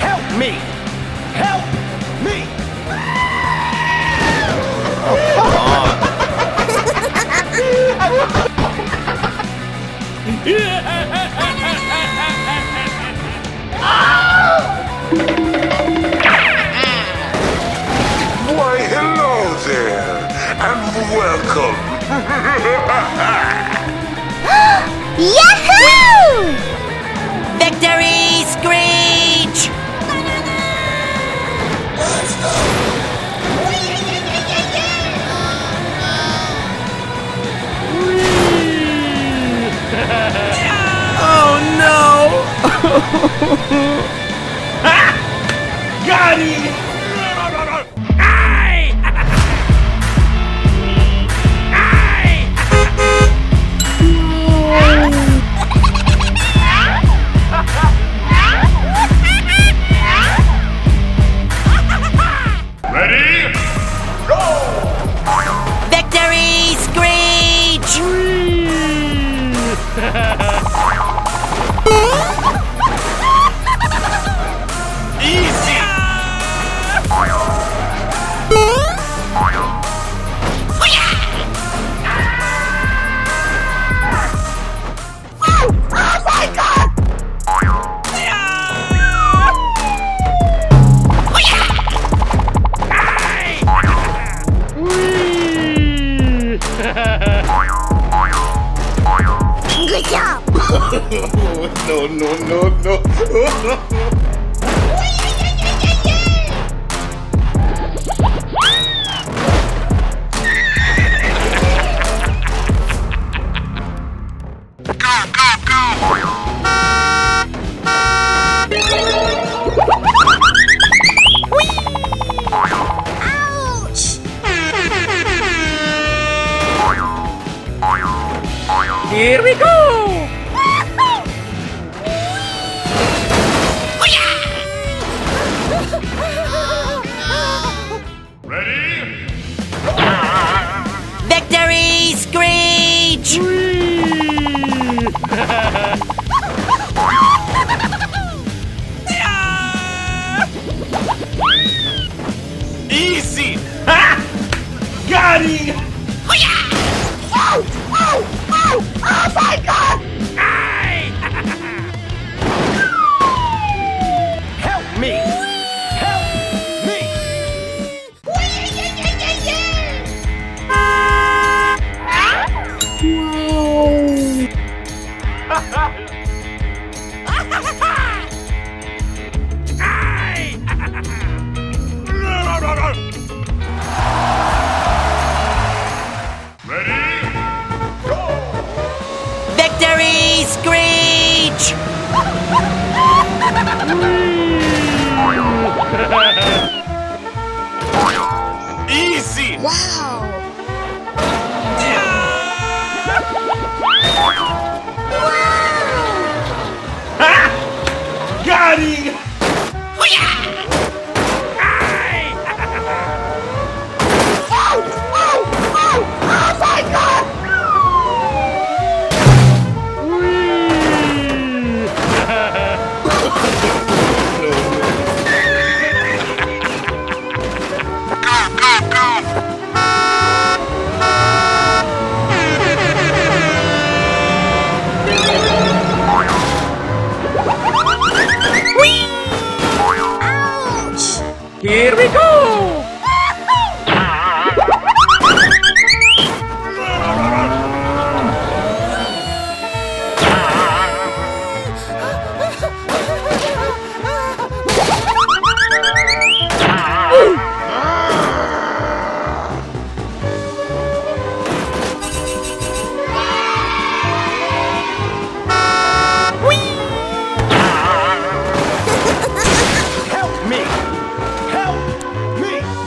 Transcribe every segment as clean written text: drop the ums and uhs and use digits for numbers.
Help me! Help me! Oh, come Why, hello there, and welcome. Yahoo! Victory Screech! Oh no! Got him! Ready? Go! Victory Screech! Easy! Good job! No. Here we go! Ready? Victory Screech! Easy! Ha! Got him! Oh my god! Help me! Help me! Ready? Go! Victory Screech! Easy! Wow! Ha! Got him! Oh my god! Here we go! Help me! Help me!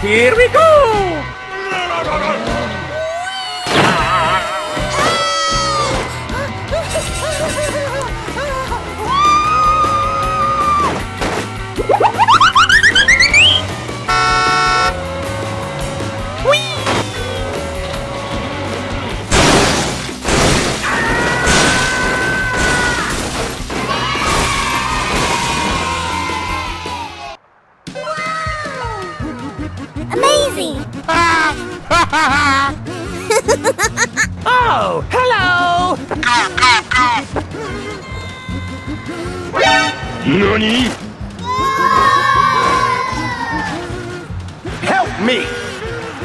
Here we go! Amazing! Oh, hello! NANI? Help me!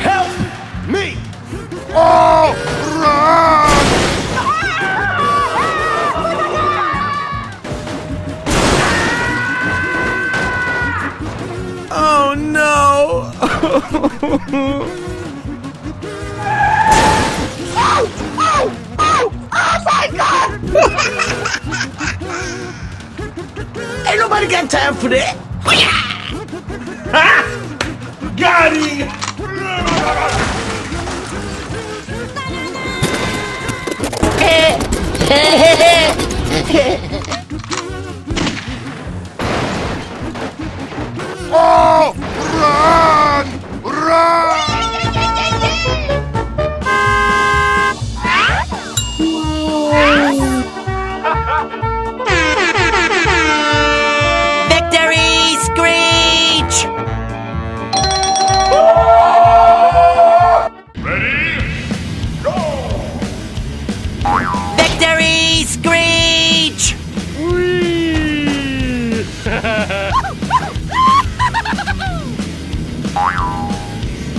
Help me! Oh, run! Oh no! Oh my god! Ain't nobody got time for that! Got him! Oh, run! Run! Victory Screech! Ready? Go! Victory Screech!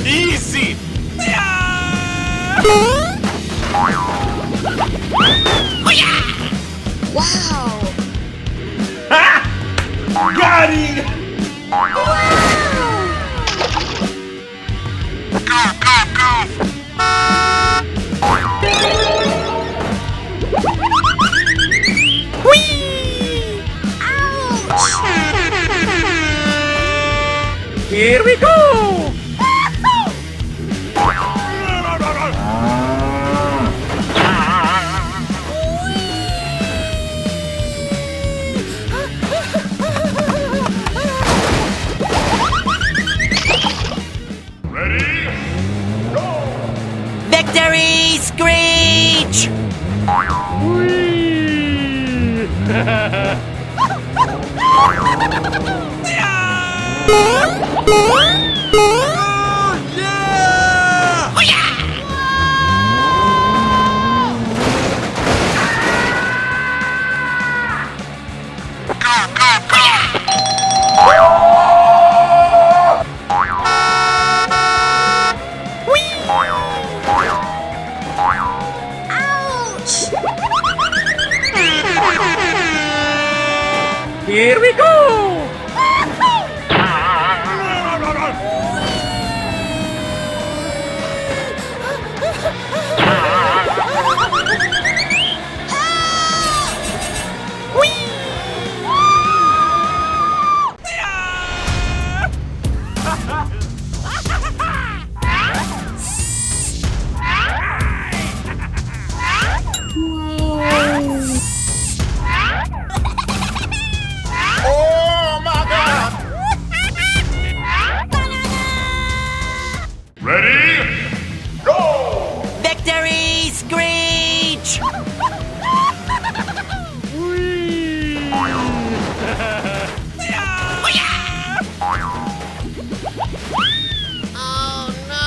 Easy! Wow! Got him! Here we go! Ready? Go! Victory Screech! Here we go! Oh my God! Ready? Go! Victory Screech! Oh no!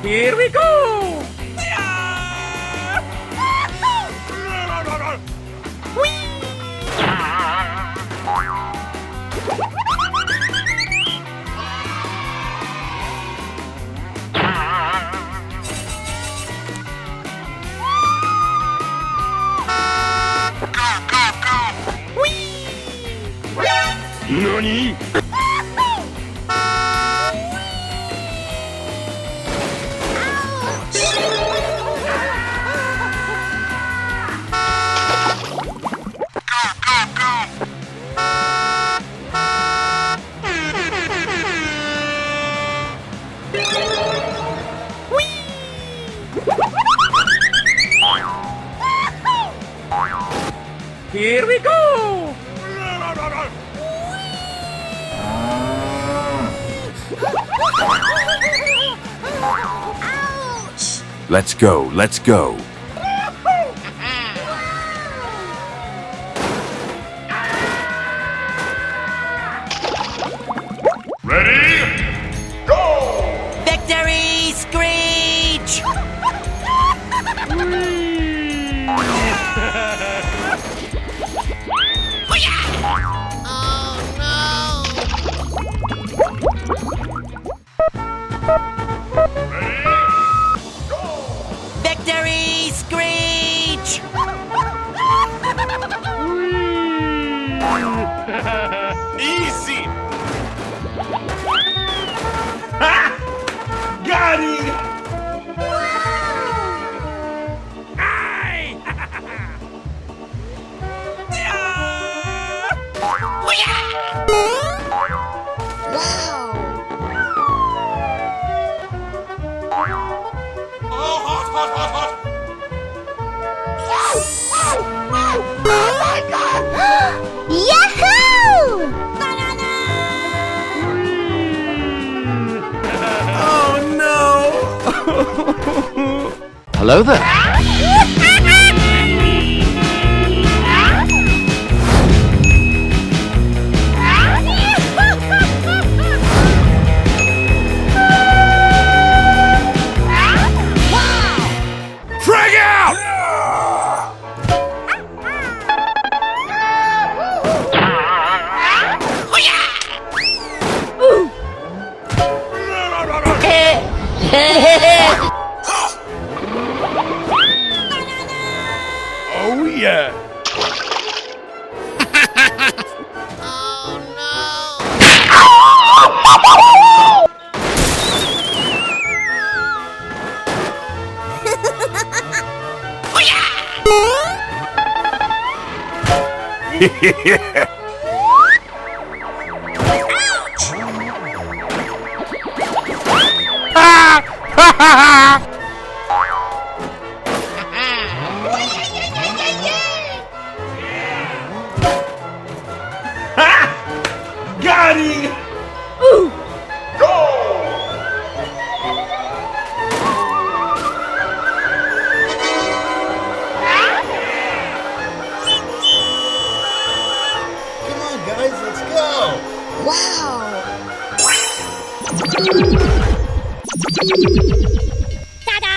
Here we go! NANI? Here we go! Ouch! Let's go, let's go. Ready? Go! Victory Screech! Oh Ready? Go! no! Victory Screech! Easy! Got him! Aye! Wow! Oh, hot, hot, hot, hot! Oh my god! Yahoo! Banana! Hello there. Frag out! Oh yeah! Oh no! Got him! Go! Come on, guys, let's go! Wow! Ta-da!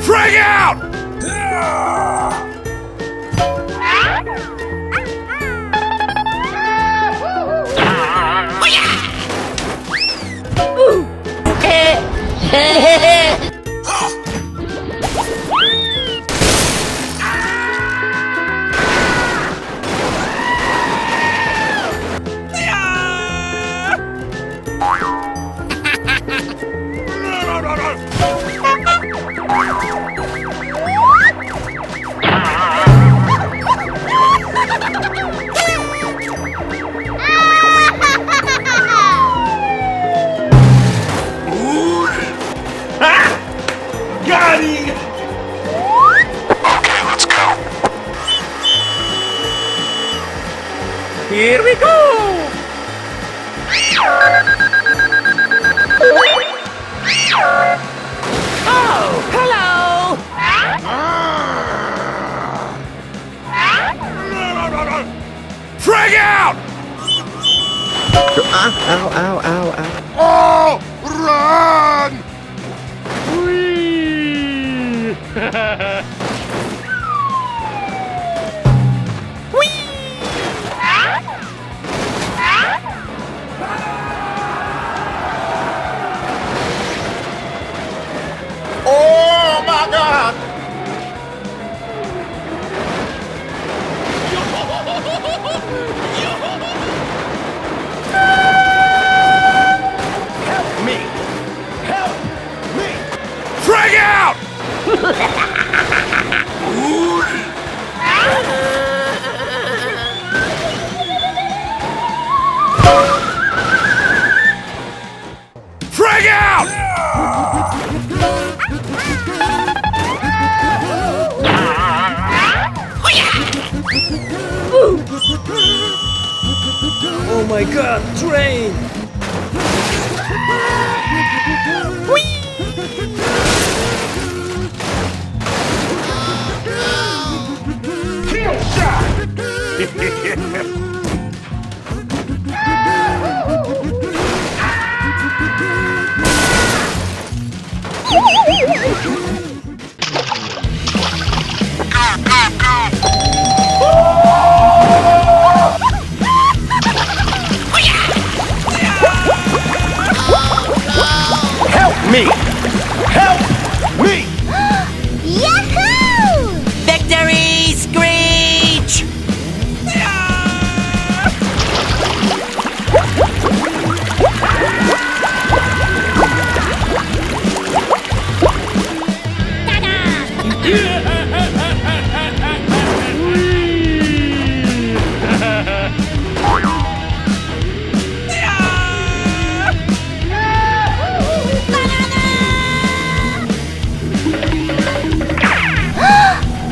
Frag out! Got him! Okay, let's go. Here we go! Oh, hello! Frag out! Oh, run! Oh my God! Frag out! Frag out! Oh my god, train! Help me! Help me! Yahoo! Victory Screech!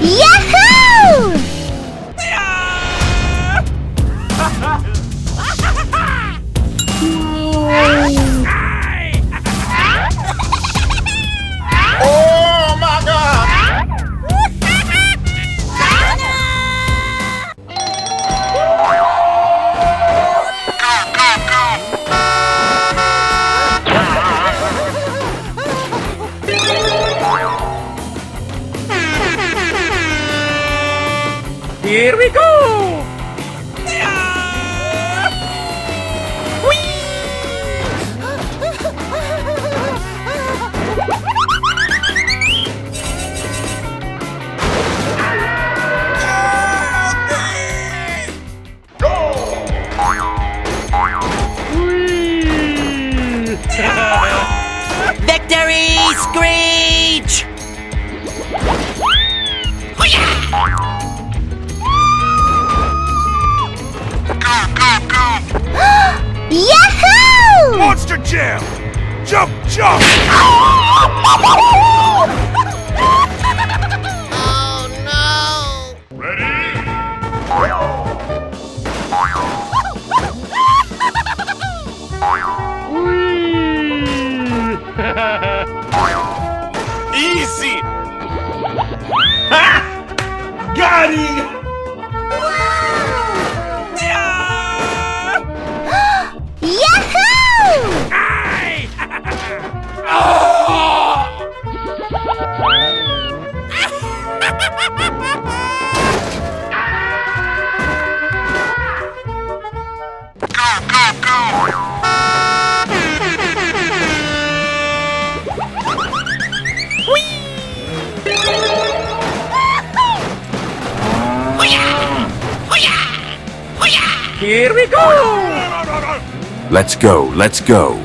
Yahoo! Oh my god! Here we go! Victory Screech! Yahoo! Monster Jam! Jump, jump! Oh no! Easy! Got him! Yahoo! Here we go! Let's go, let's go.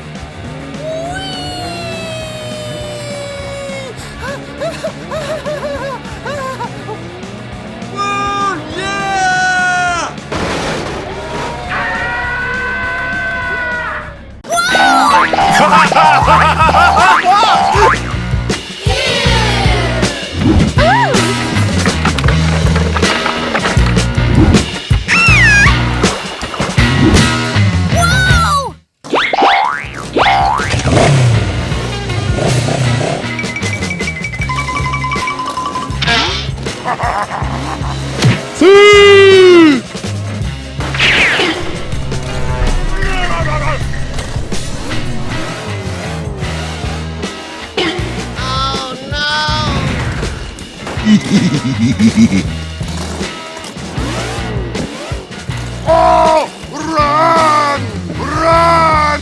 Oh! Run! Run!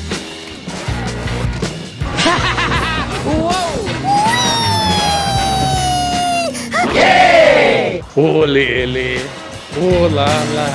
Oh, Lily. Oh, la la.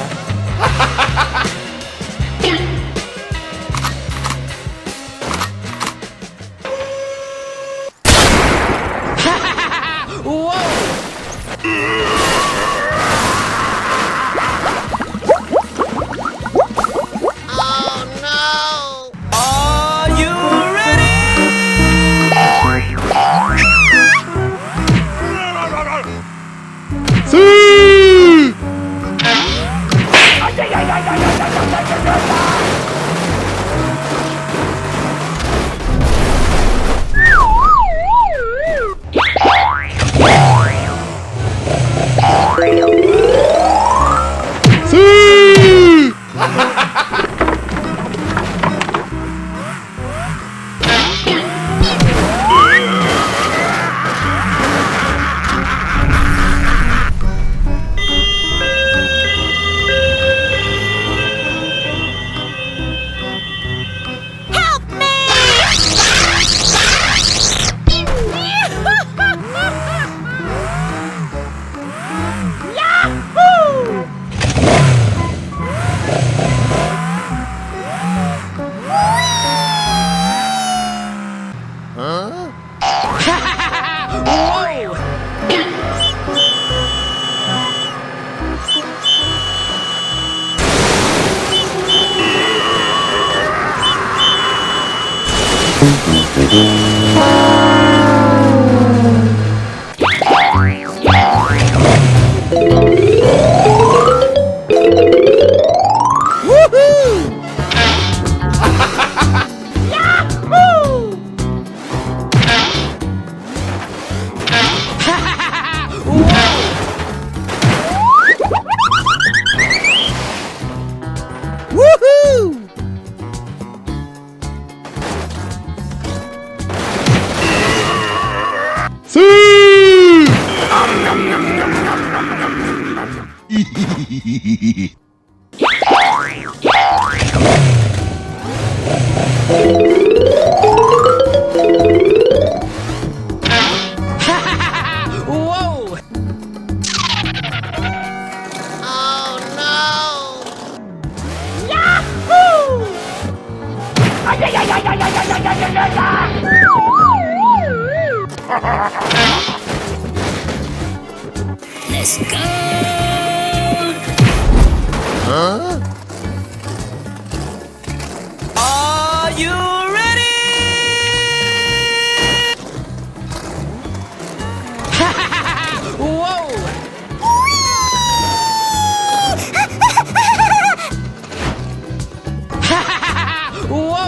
Woohoo! Whoa! Oh no! Let's go! Are you ready? Whoa! Whoa!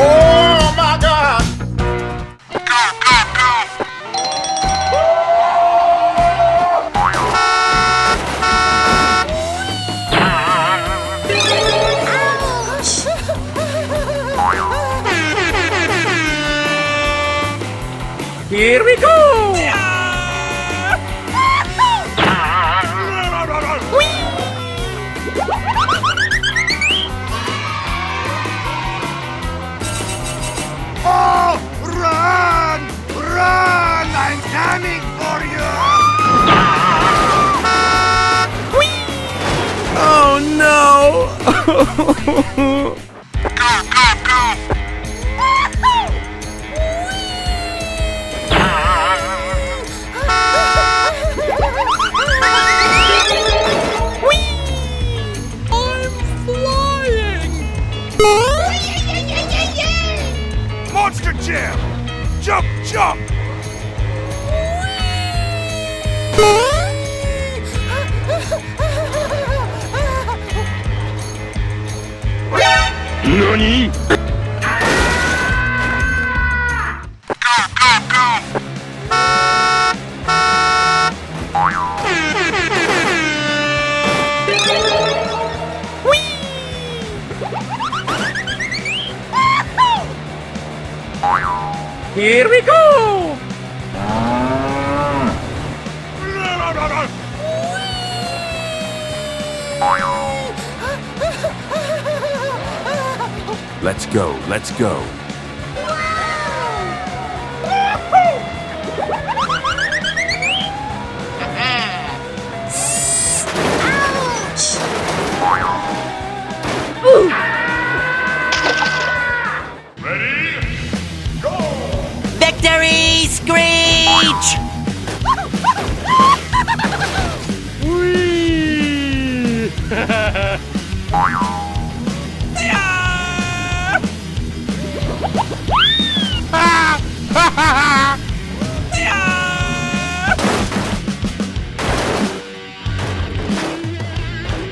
Oh my God! Here we go! Oh, run! Run! I'm coming for you! Oh no! Monster Jam! Jump, jump! NANI?! Here we go! Let's go, let's go. Victory Screech!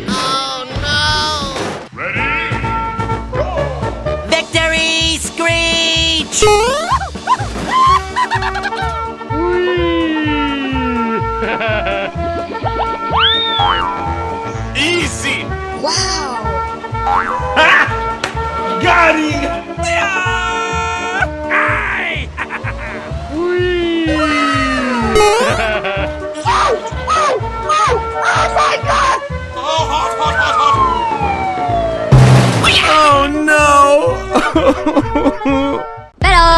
Oh no! Victory Screech! Easy! Got him! Oh no! Hello.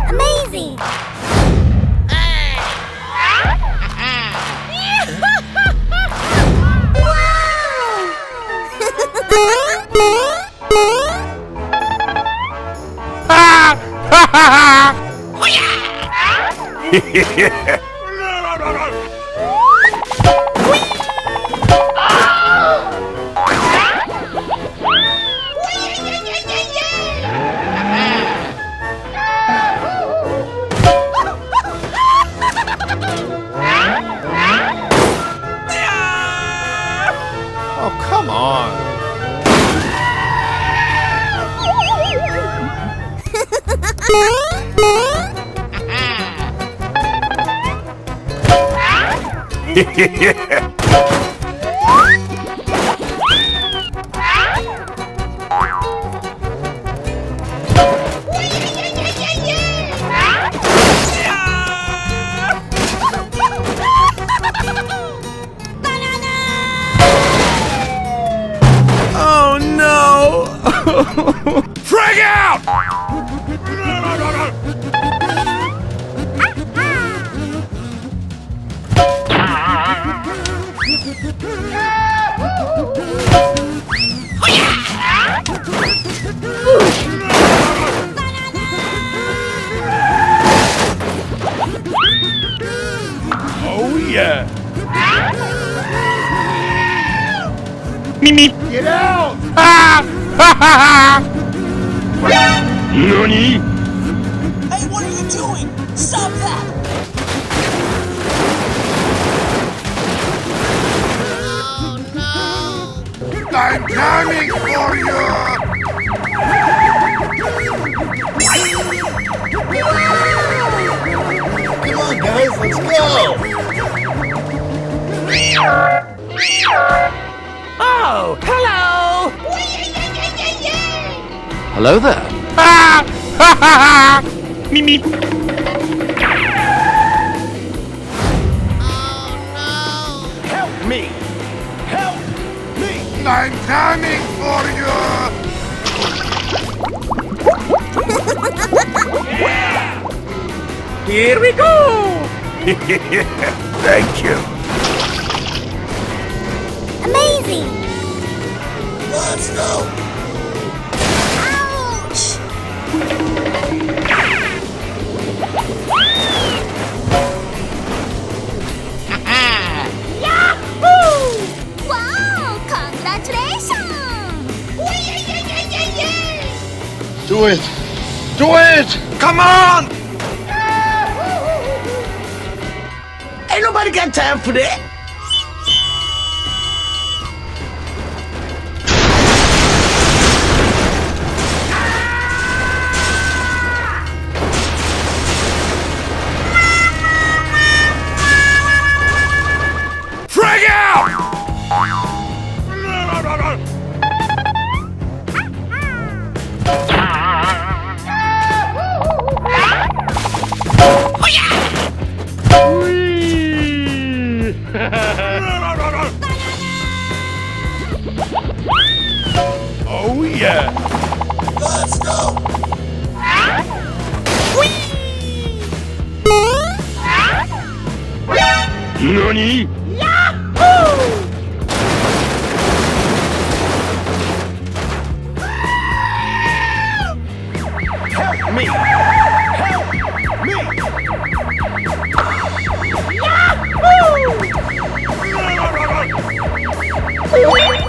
Amazing. Ha ha ha! Oh, come on. Oh no! Frag out! Oh yeah! Get out! Nani? Hey, what are you doing? Stop that! I'm coming for you! Come on, guys, let's go! Oh, hello! Hello there. Help me! Help me! I'm coming for you! Here we go! Thank you. Amazing! Let's go! Ouch! Yahoo! Wow! Congratulations! Do it! Do it! Come on! Ain't nobody got time for that. Frag out! Oh yeah! Let's go! Nani? Help me! Help me!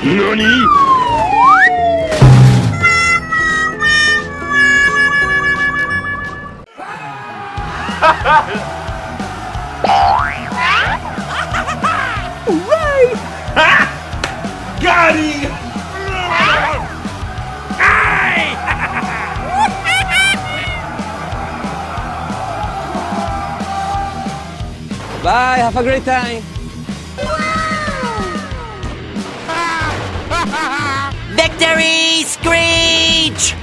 Nani? Got him! Bye, have a great time. Victory Screech!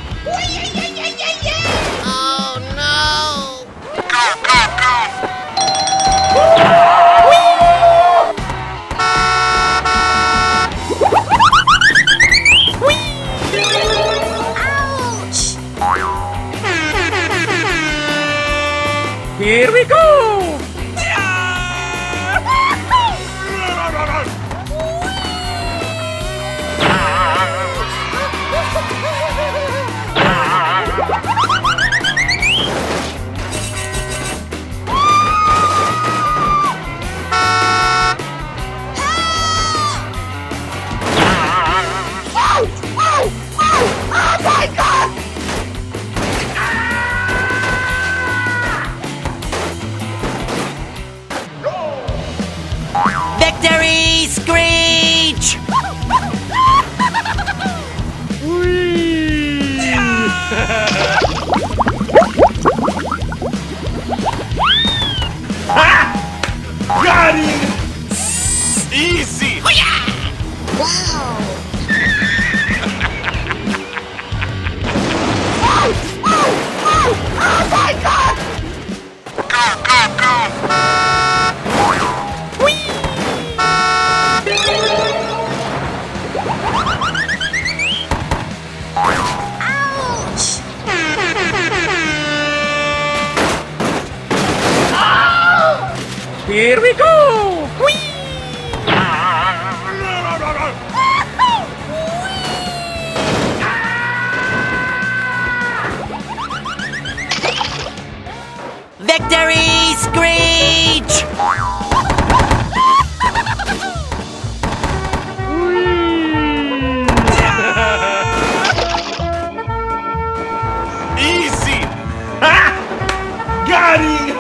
Here we go! Victory Screech! Got him! Easy! Wow. Ouch. Here we go! Victory Screech! Easy! Got him!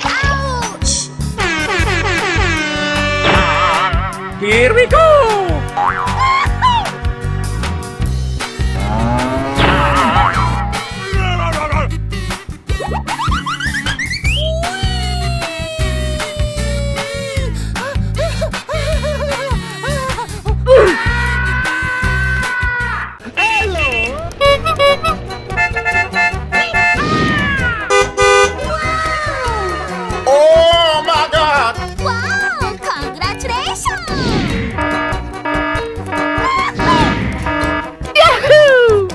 Ouch. Here we go! Oh my god! Wow, congratulations. Yahoo!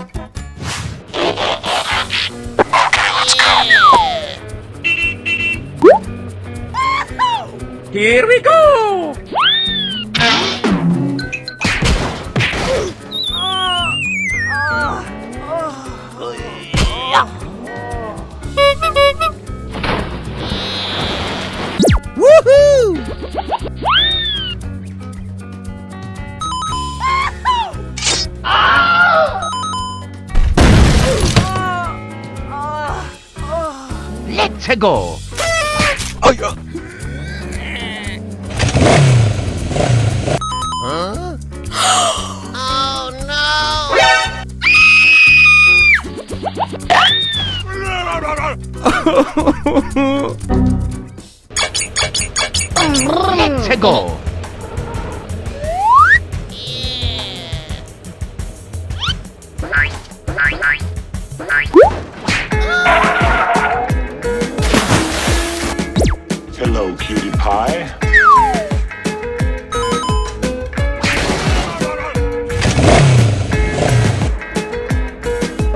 Here we go! Woohoo! Let's go! Oh, yeah. Let's go! Hello, cutie pie.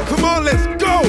Come on, let's go!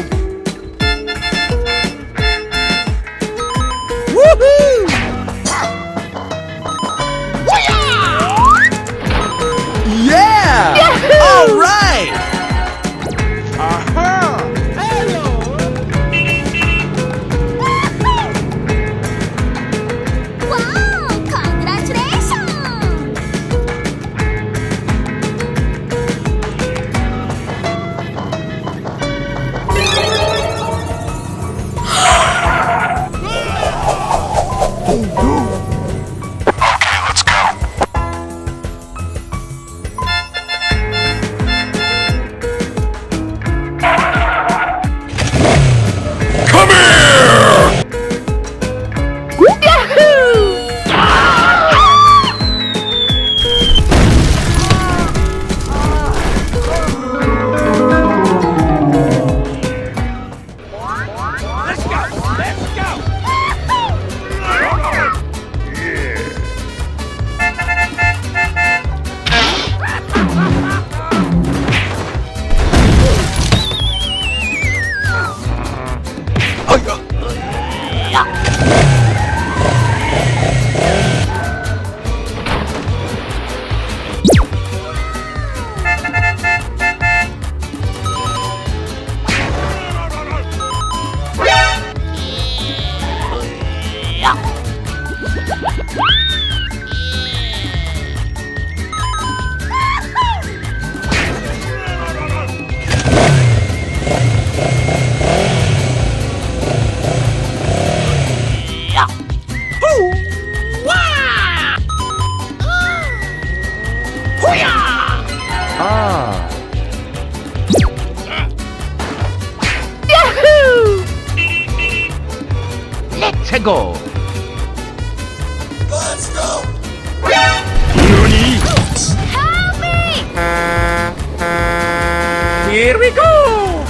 Let's go. Let's go. Help me! Here we go.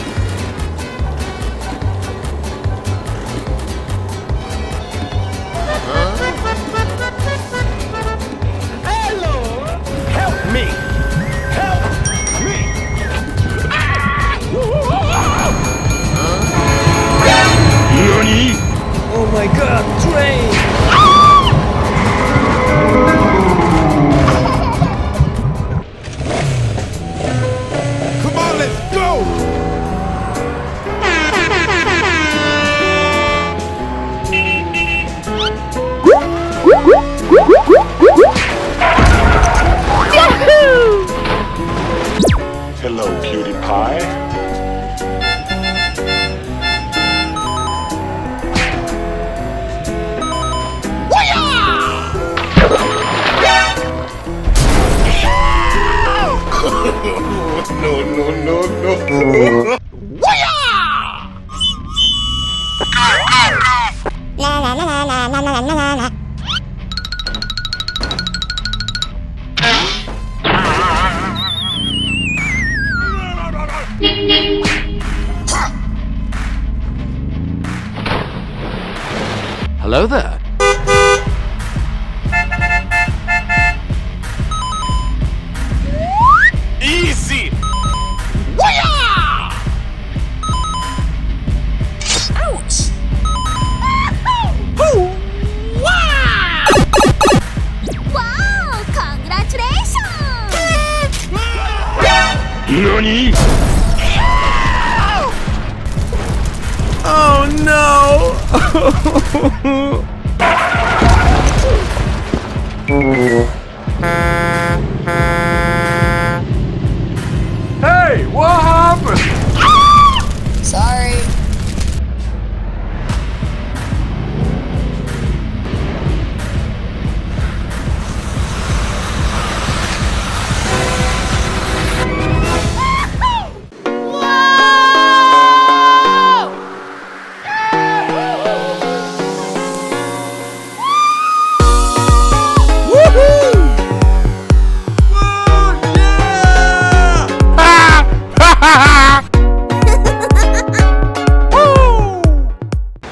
Help me! Help me! Oh my god, train! Come on, let's go! Hello, cutie pie. No. Hello there. Easy! Ouch! Wow! Congratulations! Oh no! Hey, what happened? Sorry.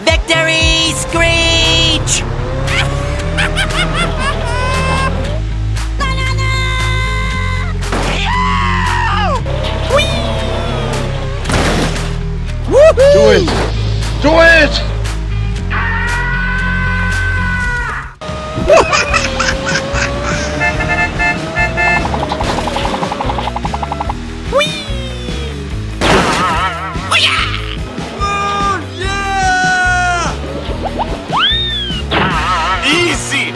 Victory screech! Do it. Do it. Easy!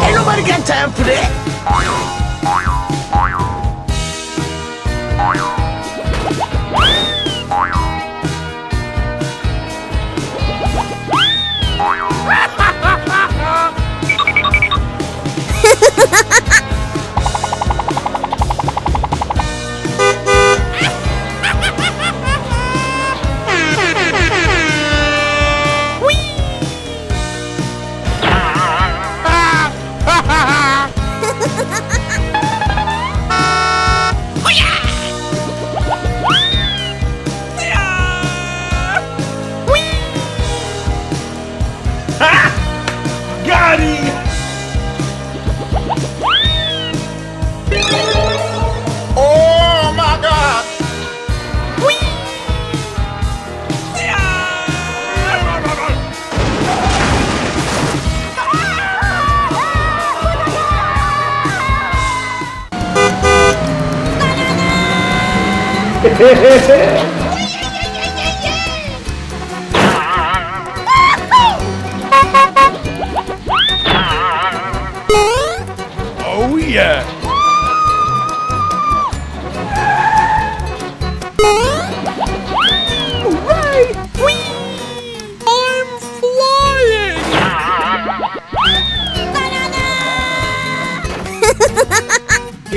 Ain't nobody got time for that! Got him! Oh my god!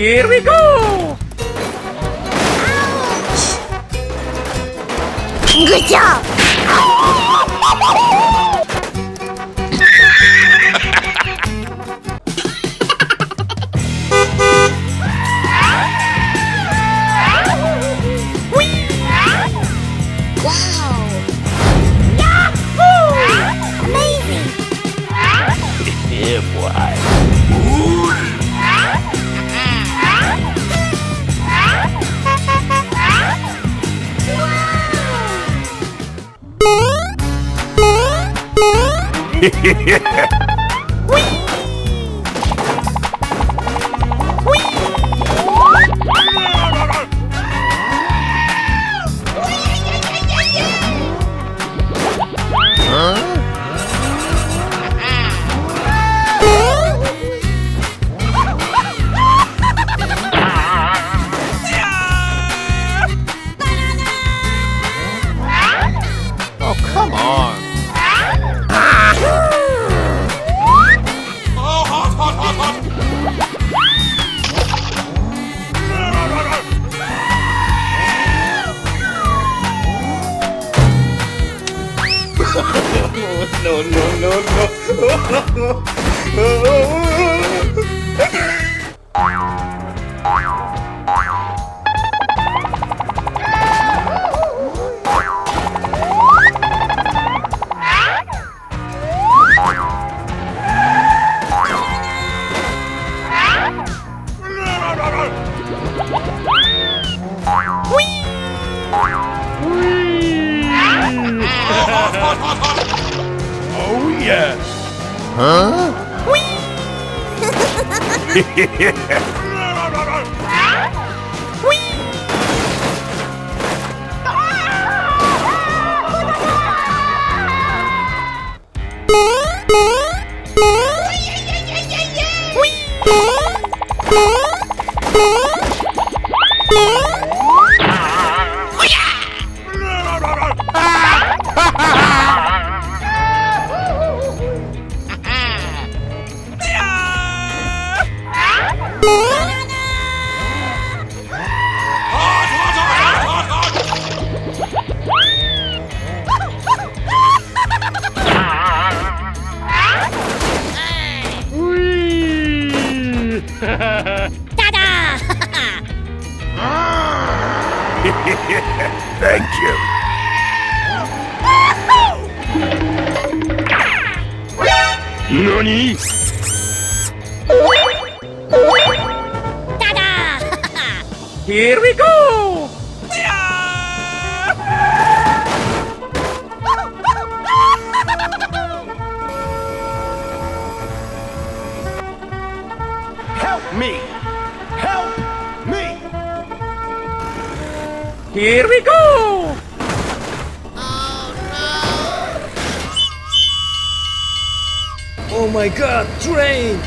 Here we go! Good job! Wow! Yahoo! Amazing! Yeah, boy. Oh, come on. No, no, no, no. Oh, yes. Huh? Thank you. NANI? Here we go! Help me! Help me! Here we go! Oh my god, train!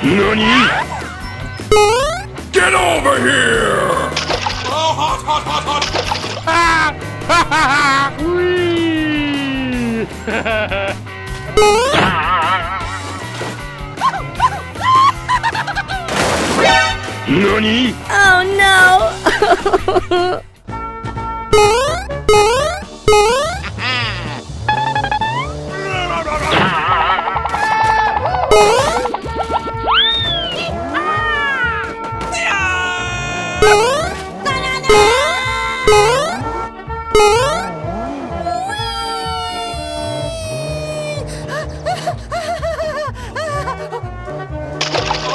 NANI? Get over here! Oh, hot, hot, hot, hot. NANI? Oh no!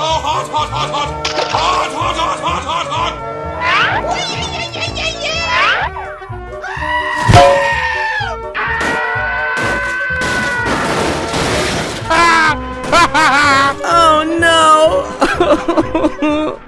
Oh, hot, hot, hot, hot. Hot, hot, hot, hot, hot, hot. Oh no!